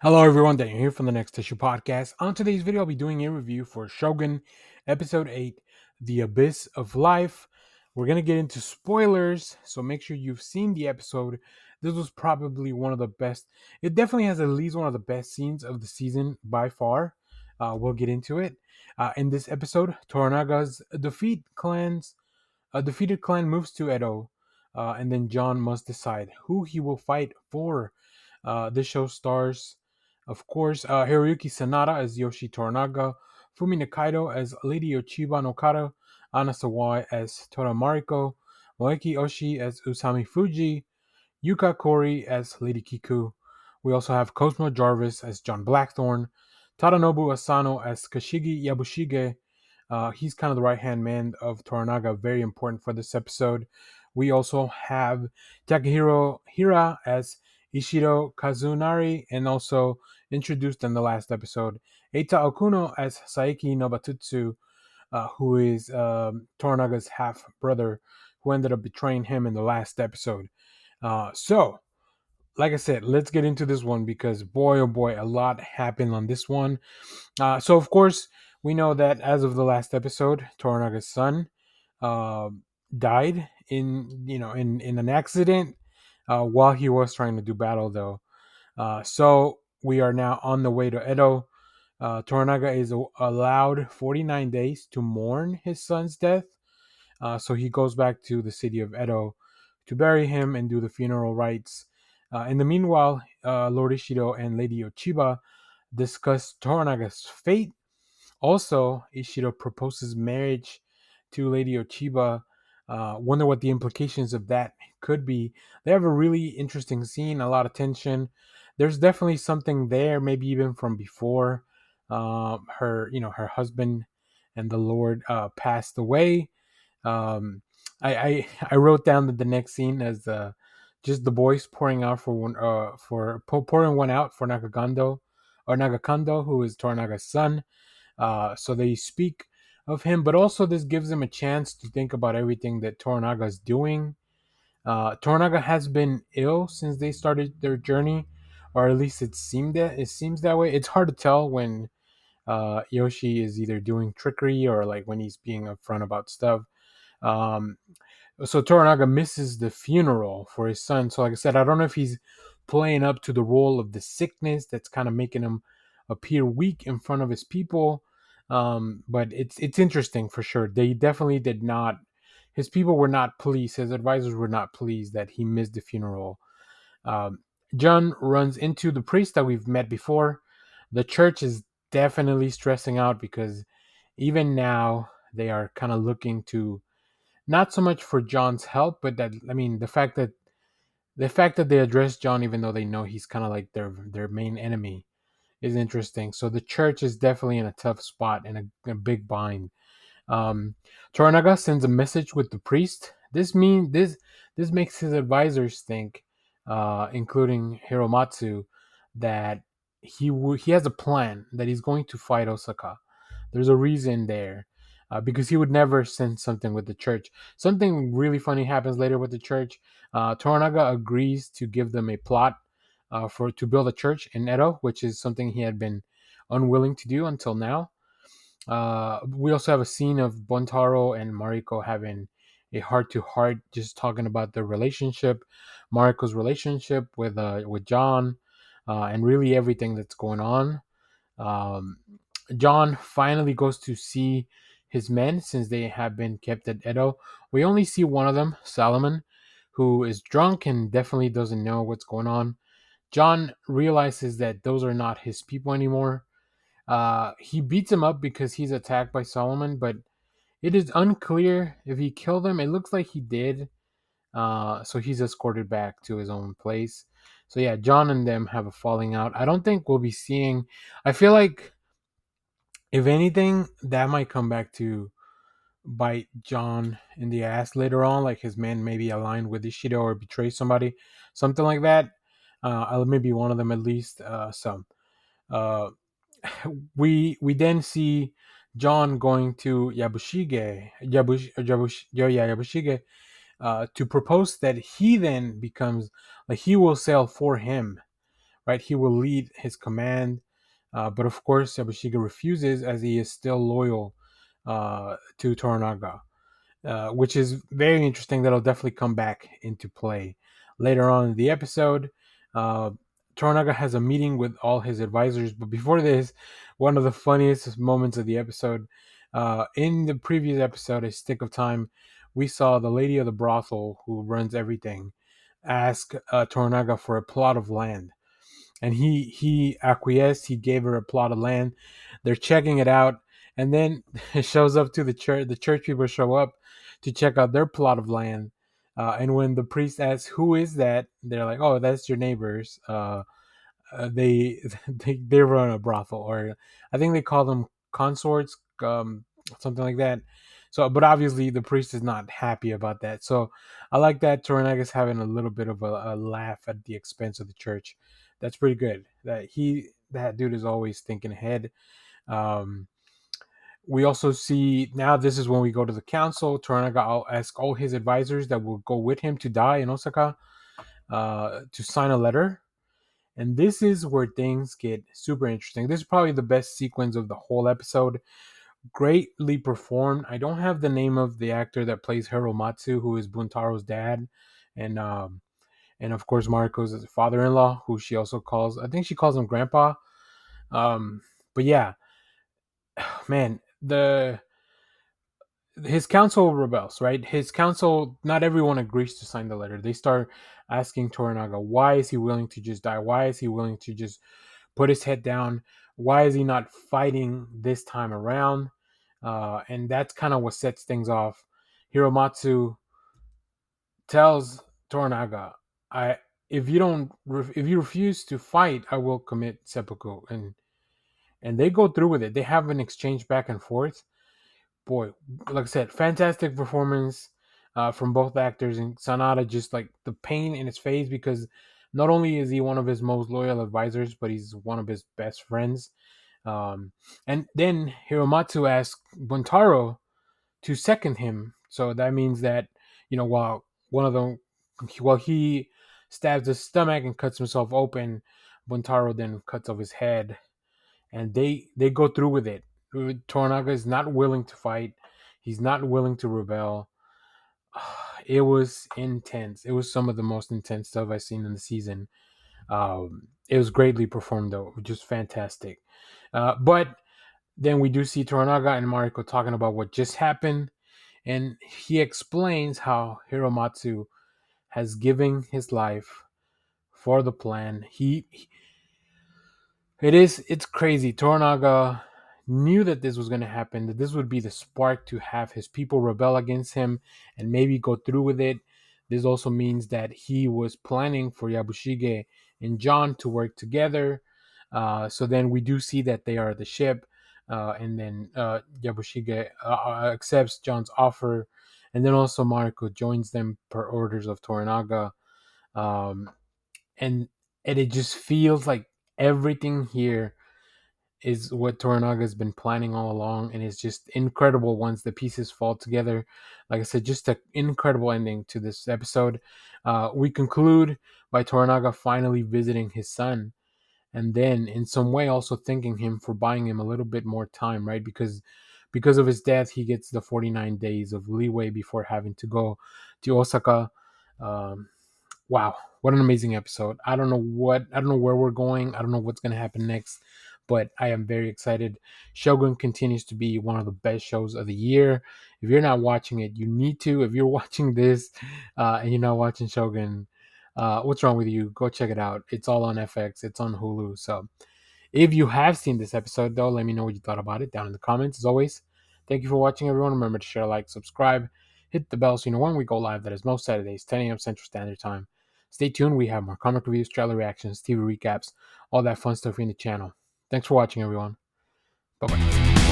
Hello everyone, Daniel here from the Next Issue Podcast. On today's video, I'll be doing a review for Shogun Episode 8, The Abyss of Life. We're going to get into spoilers, so make sure you've seen the episode. This was probably one of the best. It definitely has at least one of the best scenes of the season by far. We'll get into it. In this episode, Toranaga's defeated clan moves to Edo, and then John must decide who he will fight for. This show stars, of course, Hiroyuki Sanada as Yoshi Toranaga, Fumi Nakaido as Lady Ochiba no Kara, Ana Sawai as Tora Mariko, Moeki Oshi as Usami Fuji, Yuka Kori as Lady Kiku. We also have Cosmo Jarvis as John Blackthorn, Tadanobu Asano as Kashigi Yabushige. He's kind of the right hand man of Toranaga, very important for this episode. We also have Takahiro Hira as Ishiro Kazunari, and also introduced in the last episode, Eita Okuno as Saiki Nobatutsu, who is Toranaga's half brother, who ended up betraying him in the last episode. So, like I said, let's get into this one because boy, oh boy, a lot happened on this one. So, of course, we know that as of the last episode, Toranaga's son uh, died in an accident while he was trying to do battle, though. So we are now on the way to Edo. Toranaga is allowed 49 days to mourn his son's death. So he goes back to the city of Edo to bury him and do the funeral rites. In the meanwhile, Lord Ishido and Lady Ochiba discuss Toranaga's fate. Also, Ishido proposes marriage to Lady Ochiba. Wonder what the implications of that could be. They have a really interesting scene, a lot of tension. There's definitely something there, maybe even from before her husband and the Lord passed away. Um, I wrote down that the next scene as just the boys pouring out for one pouring one out for Nagakando, who is Toranaga's son. So they speak of him, but also this gives them a chance to think about everything that Toranaga is doing. Toranaga has been ill since they started their journey, or at least it seems that way. It's hard to tell when Yoshi is either doing trickery or like when he's being upfront about stuff. Um, so Toranaga misses the funeral for his son. So like I said, I don't know if he's playing up to the role of the sickness that's kind of making him appear weak in front of his people. But it's interesting for sure. They definitely did not. His people were not pleased. His advisors were not pleased that he missed the funeral. Um, John runs into the priest that we've met before. The church is definitely stressing out because even now they are kind of looking to not so much for John's help, but that I mean the fact that they address John even though they know he's kind of like their main enemy is interesting. So the church is definitely in a tough spot and a big bind. Um, Toranaga sends a message with the priest. This makes his advisors think, including Hiromatsu, that he has a plan that he's going to fight Osaka. There's a reason there. Because he would never send something with the church. Something really funny happens later with the church. Toranaga agrees to give them a plot for to build a church in Edo, which is something he had been unwilling to do until now. We also have a scene of Bontaro and Mariko having a heart to heart, just talking about their relationship, Mariko's relationship with John, and really everything that's going on. Um, John finally goes to see his men since they have been kept at Edo. We only see one of them, Solomon, who is drunk and definitely doesn't know what's going on. John realizes that those are not his people anymore. He beats him up because he's attacked by Solomon, but it is unclear if he killed him. It looks like he did. So he's escorted back to his own place. So yeah, John and them have a falling out. I don't think we'll be seeing. I feel like if anything, that might come back to bite John in the ass later on. Like his men maybe aligned with Ishido or betray somebody, something like that. Maybe one of them at least. Uh, we then see John going to Yabushige, to propose that he then becomes like he will sail for him right? He will lead his command, but of course Yabashige refuses as he is still loyal to Toranaga, which is very interesting. That'll definitely come back into play later on in the episode. Uh, Toranaga has a meeting with all his advisors, but before this, one of the funniest moments of the episode. In the previous episode, A Stick of Time, we saw the lady of the brothel who runs everything ask Toranaga for a plot of land, and he acquiesced. He gave her a plot of land. They're checking it out, and then it shows up to the church. The church people show up to check out their plot of land. And when the priest asks, "Who is that?" they're like, "Oh, that's your neighbors." They they run a brothel, or I think they call them consorts, something like that. So, but obviously the priest is not happy about that. So, I like that Toranaga's having a little bit of a laugh at the expense of the church. That's pretty good. That dude is always thinking ahead. Um, we also see now this is when we go to the council. Toranaga will ask all his advisors that will go with him to die in Osaka to sign a letter. And this is where things get super interesting. This is probably the best sequence of the whole episode. Greatly performed. I don't have the name of the actor that plays Hiromatsu, who is Buntaro's dad, and of course Mariko's father-in-law, who she also calls. I think she calls him Grandpa. Um, but yeah, man, the his council rebels, right? His council, not everyone agrees to sign the letter. They start asking Toranaga, why is he willing to just die? Why is he willing to just put his head down? Why is he not fighting this time around? And that's kind of what sets things off. Hiromatsu tells Toranaga, "I if you refuse to fight, I will commit seppuku." And they go through with it. They have an exchange back and forth. Boy, like I said, fantastic performance from both actors. And Sanada, just like the pain in his face, because not only is he one of his most loyal advisors, but he's one of his best friends. And then Hiromatsu asks Buntaro to second him. So that means that, while one of them, while he stabs his stomach and cuts himself open, Buntaro then cuts off his head, and they go through with it. Toranaga is not willing to fight. He's not willing to rebel. It was intense. It was some of the most intense stuff I've seen in the season. It was greatly performed, though, just fantastic. But then we do see Toranaga and Mariko talking about what just happened, and he explains how Hiromatsu has given his life for the plan. It's crazy. Toranaga knew that this was going to happen, that this would be the spark to have his people rebel against him and maybe go through with it. This also means that he was planning for Yabushige and John to work together. So then we do see that they are at the ship, and then Yabushige accepts John's offer, and then also Mariko joins them per orders of Toranaga. Um, and it just feels like everything here is what Toranaga has been planning all along, and it's just incredible once the pieces fall together. Like I said, just an incredible ending to this episode. We conclude by Toranaga finally visiting his son, and then in some way also thanking him for buying him a little bit more time, right? Because of his death, he gets the 49 days of leeway before having to go to Osaka. Um, wow, what an amazing episode. I don't know where we're going. I don't know what's going to happen next, but I am very excited. Shogun continues to be one of the best shows of the year. If you're not watching it, you need to. If you're watching this and you're not watching Shogun, what's wrong with you? Go check it out. It's all on FX. It's on Hulu. So if you have seen this episode, though, let me know what you thought about it down in the comments. As always, thank you for watching, everyone. Remember to share, like, subscribe, hit the bell so you know when we go live. That is most Saturdays, 10 a.m. Central Standard Time. Stay tuned. We have more comic reviews, trailer reactions, TV recaps, all that fun stuff in the channel. Thanks for watching, everyone. Bye-bye.